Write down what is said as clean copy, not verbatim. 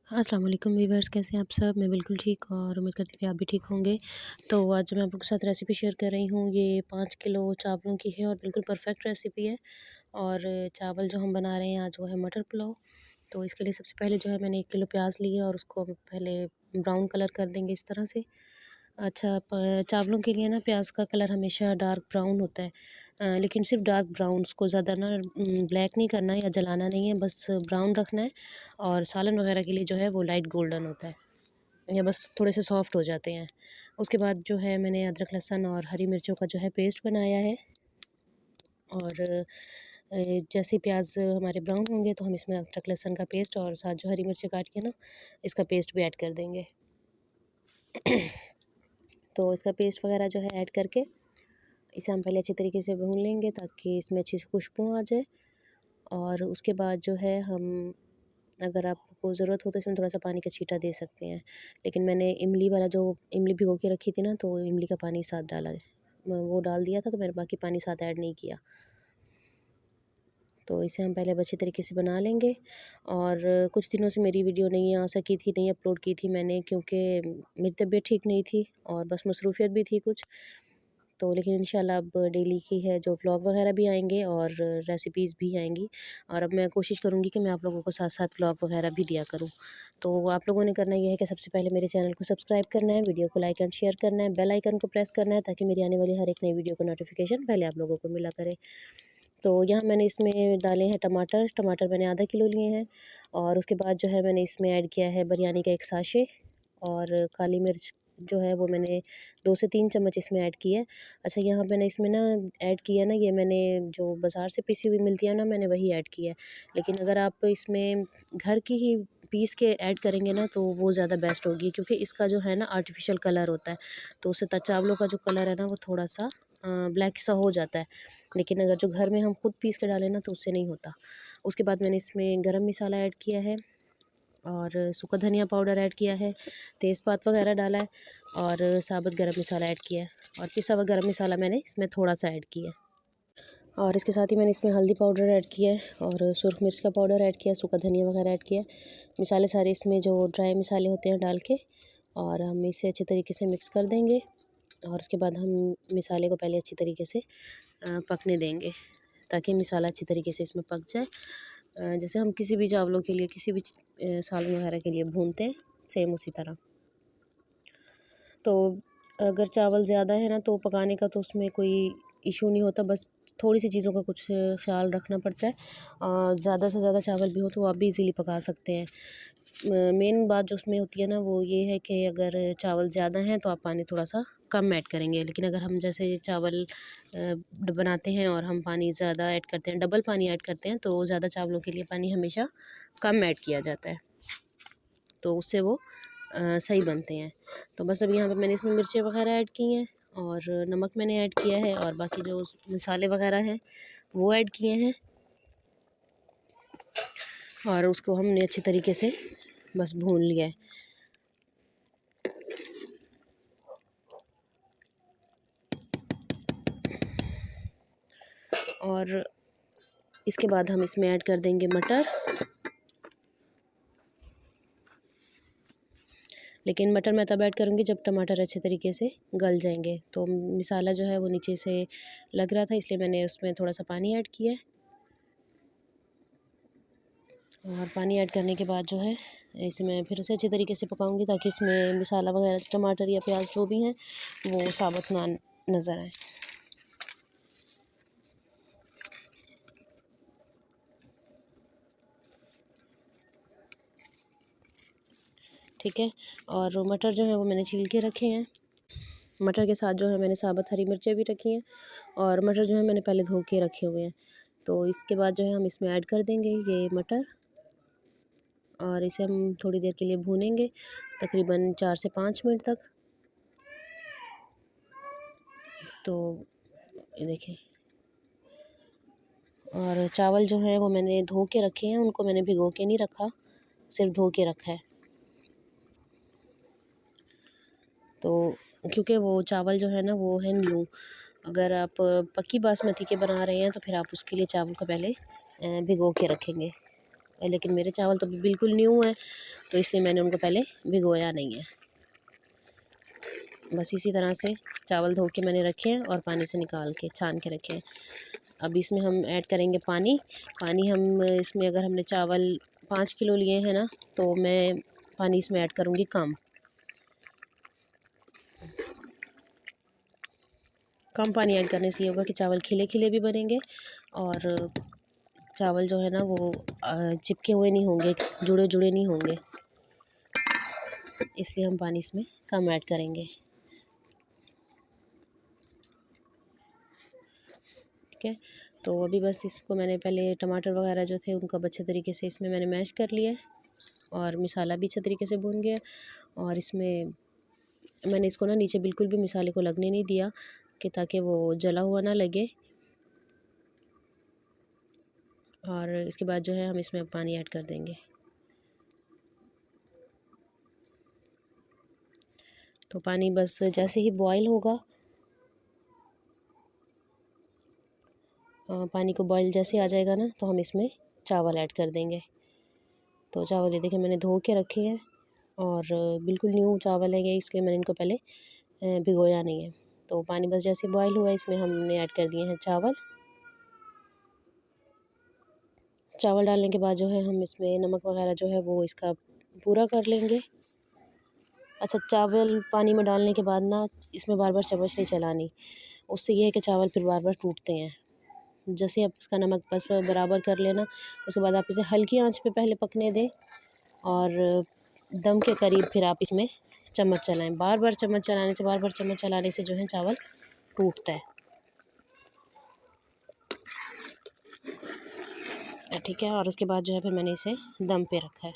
अस्सलाम वालेकुम वीवर्स, कैसे हैं आप सब। मैं बिल्कुल ठीक और उम्मीद करती हूँ कि आप भी ठीक होंगे। तो आज मैं आप लोगों के साथ रेसिपी शेयर कर रही हूँ। ये 5 किलो चावलों की है और बिल्कुल परफेक्ट रेसिपी है। और चावल जो हम बना रहे हैं आज वो है मटर पुलाव। तो इसके लिए सबसे पहले जो है मैंने 1 किलो प्याज लिए और उसको पहले ब्राउन कलर कर देंगे इस तरह से। अच्छा चावलों के लिए ना प्याज का कलर हमेशा डार्क ब्राउन होता है। लेकिन सिर्फ डार्क ब्राउन, उसको ज़्यादा ना ब्लैक नहीं करना है या जलाना नहीं है, बस ब्राउन रखना है। और सालन वगैरह के लिए जो है वो लाइट गोल्डन होता है या बस थोड़े से सॉफ्ट हो जाते हैं। उसके बाद जो है मैंने अदरक लहसुन और हरी मिर्चों का जो है पेस्ट बनाया है। और जैसे प्याज हमारे ब्राउन होंगे तो हम इसमें अदरक लहसुन का पेस्ट और साथ जो हरी मिर्ची काट के ना इसका पेस्ट भी ऐड कर देंगे। तो इसका पेस्ट वगैरह जो है ऐड करके इसे हम पहले अच्छी तरीके से भून लेंगे ताकि इसमें अच्छी सी खुशबू आ जाए। और उसके बाद जो है हम, अगर आपको ज़रूरत हो तो इसमें थोड़ा सा पानी का छींटा दे सकते हैं। लेकिन मैंने इमली वाला जो इमली भिगो के रखी थी ना, तो इमली का पानी साथ डाला है, वो डाल दिया था, तो मैंने बाकी पानी साथ ऐड नहीं किया। तो इसे हम पहले अच्छी तरीके से बना लेंगे। और कुछ दिनों से मेरी वीडियो नहीं आ सकी थी, नहीं अपलोड की थी मैंने, क्योंकि मेरी तबीयत ठीक नहीं थी और बस मसरूफियत भी थी कुछ। तो लेकिन इंशाल्लाह अब डेली की है जो व्लॉग वगैरह भी आएंगे और रेसिपीज़ भी आएंगी। और अब मैं कोशिश करूँगी कि मैं आप लोगों को साथ साथ व्लॉग वगैरह भी दिया करूँ। तो आप लोगों ने करना ये है कि सबसे पहले मेरे चैनल को सब्सक्राइब करना है, वीडियो को लाइक एंड शेयर करना है, बेल आइकन को प्रेस करना है ताकि मेरी आने वाली हर एक नई वीडियो का नोटिफिकेशन पहले आप लोगों को मिला करे। तो यहाँ मैंने इसमें डाले हैं टमाटर। टमाटर मैंने आधा किलो लिए हैं। और उसके बाद जो है मैंने इसमें ऐड किया है बिरयानी का 1 साशे। और काली मिर्च जो है वो मैंने 2 से 3 चम्मच इसमें ऐड की है। अच्छा, यहाँ मैंने इसमें ना ऐड किया ना, ये मैंने जो बाज़ार से पिसी हुई मिलती है ना, मैंने वही ऐड की है। लेकिन अगर आप इसमें घर की ही पीस के ऐड करेंगे ना तो वो ज़्यादा बेस्ट होगी, क्योंकि इसका जो है ना आर्टिफिशियल कलर होता है, तो उससे चावलों का जो कलर है ना वो थोड़ा सा ब्लैक सा हो जाता है। लेकिन अगर जो घर में हम खुद पीस के डालें ना तो उससे नहीं होता। उसके बाद मैंने इसमें गरम मसाला ऐड किया है और सूखा धनिया पाउडर ऐड किया है, तेज़पात वगैरह डाला है और साबुत गरम मसाला ऐड किया है। और पिसा हुआ गरम मसाला मैंने इसमें थोड़ा सा ऐड किया है। और इसके साथ ही मैंने इसमें हल्दी पाउडर ऐड किया है और सुरख मिर्च का पाउडर ऐड किया है, सूखा धनिया वगैरह ऐड किया है। मसाले सारे इसमें जो ड्राई मसाले होते हैं डाल के, और हम इसे अच्छे तरीके से मिक्स कर देंगे। और उसके बाद हम मसाले को पहले अच्छी तरीके से पकने देंगे ताकि मसाला अच्छी तरीके से इसमें पक जाए। जैसे हम किसी भी चावलों के लिए, किसी भी सालन वगैरह के लिए भूनते हैं, सेम उसी तरह। तो अगर चावल ज़्यादा है ना तो पकाने का तो उसमें कोई इशू नहीं होता, बस थोड़ी सी चीज़ों का कुछ ख्याल रखना पड़ता है। ज़्यादा से ज़्यादा चावल भी हो तो आप भी इजीली पका सकते हैं। मेन बात जो उसमें होती है ना वो ये है कि अगर चावल ज़्यादा हैं तो आप पानी थोड़ा सा कम ऐड करेंगे। लेकिन अगर हम जैसे चावल बनाते हैं और हम पानी ज़्यादा ऐड करते हैं, डबल पानी ऐड करते हैं, तो ज़्यादा चावलों के लिए पानी हमेशा कम ऐड किया जाता है, तो उससे वो सही बनते हैं। तो बस अभी यहाँ पे मैंने इसमें मिर्चें वगैरह ऐड की हैं और नमक मैंने ऐड किया है और बाकी जो मसाले वगैरह हैं वो ऐड किए हैं। और उसको हमने अच्छी तरीके से बस भून लिया है। और इसके बाद हम इसमें ऐड कर देंगे मटर। लेकिन मटर मैं तब ऐड करूँगी जब टमाटर अच्छे तरीके से गल जाएंगे। तो मसाला जो है वो नीचे से लग रहा था, इसलिए मैंने उसमें थोड़ा सा पानी ऐड किया है। और पानी ऐड करने के बाद जो है इसे मैं फिर से अच्छे तरीके से पकाऊंगी ताकि इसमें मसाला वगैरह, टमाटर या प्याज जो भी हैं वो साबुत ना नज़र आए। ठीक है। और मटर जो है वो मैंने छील के रखे हैं। मटर के साथ जो है मैंने साबुत हरी मिर्चें भी रखी हैं और मटर जो है मैंने पहले धो के रखे हुए हैं। तो इसके बाद जो है हम इसमें ऐड कर देंगे ये मटर और इसे हम थोड़ी देर के लिए भूनेंगे, तकरीबन 4 से 5 मिनट तक। तो ये देखिए, और चावल जो है वो मैंने धो के रखे हैं, उनको मैंने भिगो के नहीं रखा, सिर्फ धो के रखा है। तो क्योंकि वो चावल जो है ना वो है न्यू, अगर आप पक्की बासमती के बना रहे हैं तो फिर आप उसके लिए चावल को पहले भिगो के रखेंगे। लेकिन मेरे चावल तो बिल्कुल न्यू है तो इसलिए मैंने उनको पहले भिगोया नहीं है। बस इसी तरह से चावल धो के मैंने रखे हैं और पानी से निकाल के छान के रखे हैं। अब इसमें हम ऐड करेंगे पानी। पानी हम इसमें अगर हमने चावल 5 किलो लिए हैं ना, तो मैं पानी इसमें ऐड करूँगी कम पानी ऐड करने से ये होगा कि चावल खिले खिले भी बनेंगे और चावल जो है ना वो चिपके हुए नहीं होंगे, जुड़े जुड़े नहीं होंगे। इसलिए हम पानी इसमें कम ऐड करेंगे। ठीक है, तो अभी बस इसको मैंने पहले टमाटर वगैरह जो थे उनको अच्छे तरीके से इसमें मैंने मैश कर लिया और मसाला भी अच्छे तरीके से भून गया। और इसमें मैंने इसको ना नीचे बिल्कुल भी मसाले को लगने नहीं दिया कि ताकि वो जला हुआ ना लगे। और इसके बाद जो है हम इसमें पानी ऐड कर देंगे। तो पानी बस जैसे ही बॉईल होगा, पानी को बॉईल जैसे आ जाएगा ना, तो हम इसमें चावल ऐड कर देंगे। तो चावल ये देखिए मैंने धो के रखे हैं और बिल्कुल न्यू चावल है ये, इसलिए मैंने इनको पहले भिगोया नहीं है। तो पानी बस जैसे बॉईल हुआ इसमें हमने ऐड कर दिए हैं चावल। चावल डालने के बाद जो है हम इसमें नमक वगैरह जो है वो इसका पूरा कर लेंगे। अच्छा, चावल पानी में डालने के बाद ना इसमें बार बार चम्मच नहीं चलानी, उससे ये है कि चावल फिर बार बार टूटते हैं। जैसे आप इसका नमक बस बराबर कर लेना, उसके बाद आप इसे हल्की आंच पे पहले पकने दें और दम के करीब फिर आप इसमें चम्मच चलाएं। बार बार चम्मच चलाने से जो है चावल टूटता है। ठीक है, और उसके बाद जो है फिर मैंने इसे दम पे रखा है।